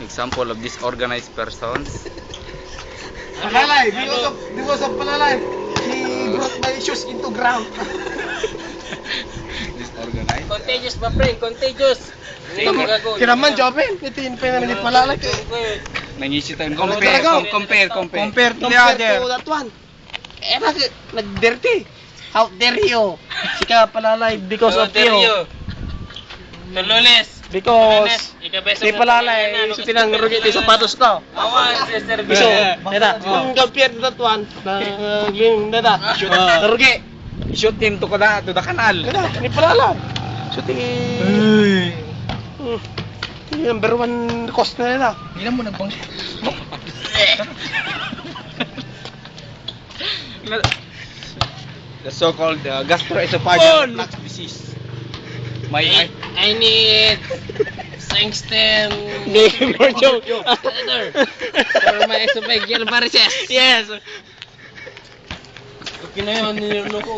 Example of disorganized persons. Palalay, because of palalay, he brought my shoes into ground. Disorganized. Contagious ba, pre? Contagious. Kinaman, Joven, ito yung pinanagit palalay. Nangisita yun. Compare to the other. To that one. Nag-dirty. How dare you? Sika palalay because of you. Tululis. Because si palalay, so tinangrugi ito yung sapatos ko. Awan, sister B. So, neta, kung compare to that one, neta, narugi. Shoot him to the canal. Neta, ni palalay. So, number one cost na neta. Hindi mo nagbang. The so-called gastroesophageal reflux disease. I need Sangsten. More joke. For my esophageal varices. Yes. Okay na yun, nilunok ko.